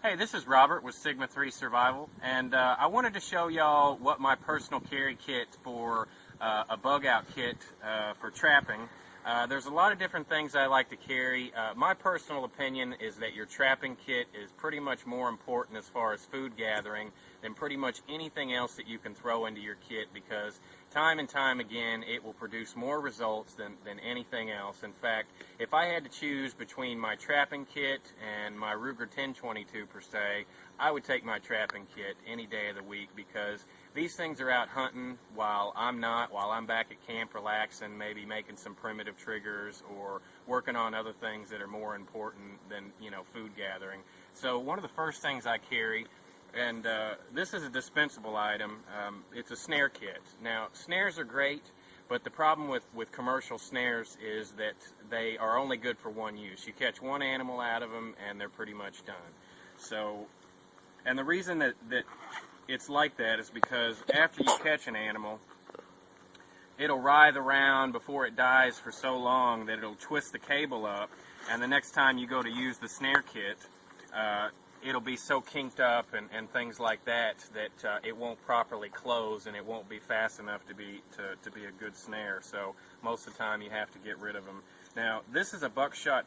Hey, this is Robert with Sigma 3 Survival, and I wanted to show y'all what my personal carry kit for a bug out kit for trapping. There's a lot of different things I like to carry. My personal opinion is that your trapping kit is pretty much more important as far as food gathering than pretty much anything else that you can throw into your kit, because time and time again it will produce more results than anything else. In fact, if I had to choose between my trapping kit and my Ruger 1022 per se, I would take my trapping kit any day of the week, because these things are out hunting while I'm not, while I'm back at camp relaxing, maybe making some primitive triggers or working on other things that are more important than, food gathering. So one of the first things I carry, and this is a dispensable item, it's a snare kit. Now, snares are great, but the problem with commercial snares is that they are only good for one use. You catch one animal out of them and they're pretty much done. So, and the reason that it's like that is because after you catch an animal, it'll writhe around before it dies for so long that it'll twist the cable up, and the next time you go to use the snare kit, it'll be so kinked up and things like that it won't properly close, and it won't be fast enough to be a good snare. So most of the time you have to get rid of them. Now, this is a buckshot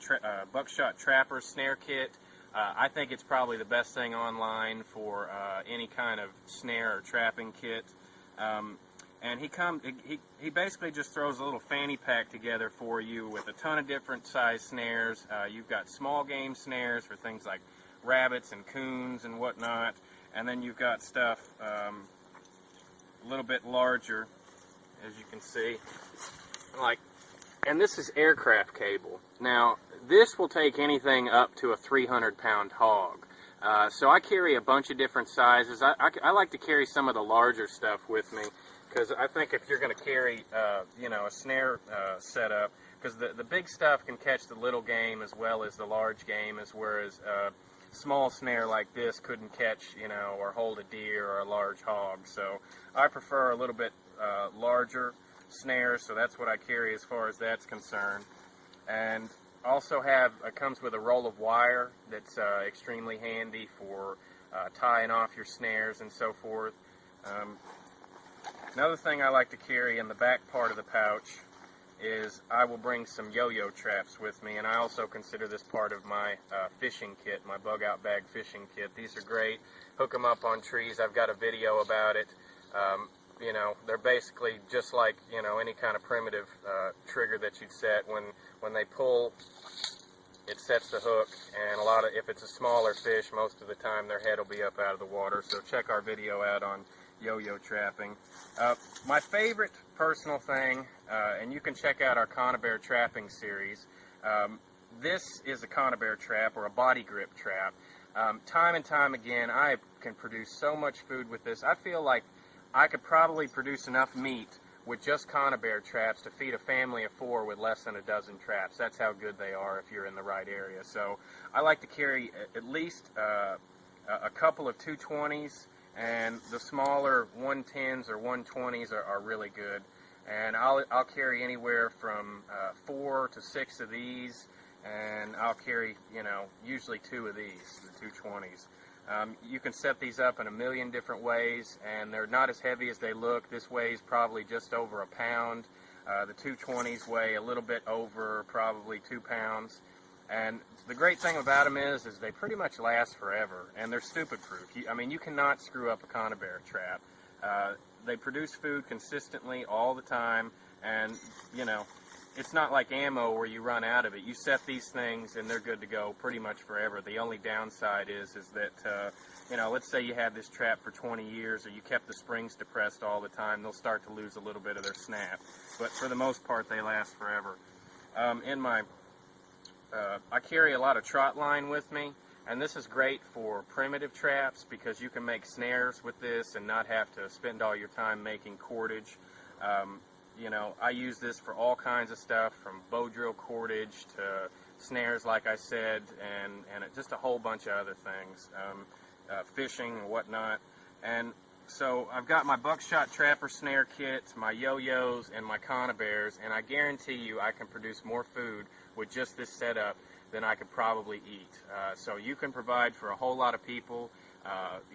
trapper snare kit. I think it's probably the best thing online for any kind of snare or trapping kit. And he basically just throws a little fanny pack together for you with a ton of different size snares. You've got small game snares for things like rabbits and coons and whatnot, and then you've got stuff a little bit larger, as you can see, and this is aircraft cable. Now, this will take anything up to a 300-pound hog. So I carry a bunch of different sizes. I like to carry some of the larger stuff with me, because I think if you're going to carry, a snare setup, because the big stuff can catch the little game as well as the large game, whereas small snare like this couldn't catch, or hold a deer or a large hog. So I prefer a little bit larger snares, so that's what I carry as far as that's concerned. And also it comes with a roll of wire that's extremely handy for tying off your snares and so forth. Another thing I like to carry in the back part of the pouch is I will bring some yo-yo traps with me, and I also consider this part of my fishing kit, my bug out bag fishing kit. These are great. Hook them up on trees. I've got a video about it. They're basically just like, any kind of primitive trigger that you'd set. When they pull, it sets the hook, and if it's a smaller fish, most of the time their head will be up out of the water. So check our video out on yo-yo trapping. My favorite personal thing, and you can check out our Conibear trapping series, this is a Conibear trap, or a body grip trap. Time and time again, I can produce so much food with this. I feel like I could probably produce enough meat with just Conibear traps to feed a family of 4 with less than a dozen traps. That's how good they are if you're in the right area. So I like to carry at least a couple of 220s, and the smaller 110s or 120s are really good. And I'll carry anywhere from 4 to 6 of these, and I'll carry, usually 2 of these, the 220s. You can set these up in a million different ways, and they're not as heavy as they look. This weighs probably just over a pound. The 220s weigh a little bit over, probably 2 pounds. And the great thing about them is they pretty much last forever, and they're stupid proof. You cannot screw up a Conibear trap. They produce food consistently all the time, and it's not like ammo where you run out of it. You set these things and they're good to go pretty much forever. The only downside is that let's say you had this trap for 20 years, or you kept the springs depressed all the time, they'll start to lose a little bit of their snap. But for the most part, they last forever. I carry a lot of trot line with me, and this is great for primitive traps because you can make snares with this and not have to spend all your time making cordage. I use this for all kinds of stuff, from bow drill cordage to snares, like I said, and just a whole bunch of other things, fishing and whatnot. And so I've got my buckshot trapper snare kit, my yo-yos, and my Conibears, and I guarantee you I can produce more food with just this setup than I could probably eat. So you can provide for a whole lot of people,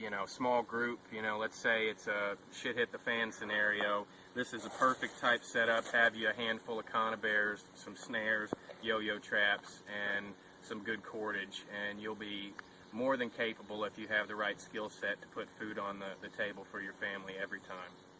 you know, small group, you know, let's say it's a shit hit the fan scenario. This is a perfect type setup. Have you a handful of conibears, some snares, yo-yo traps, and some good cordage, and you'll be more than capable, if you have the right skill set, to put food on the table for your family every time.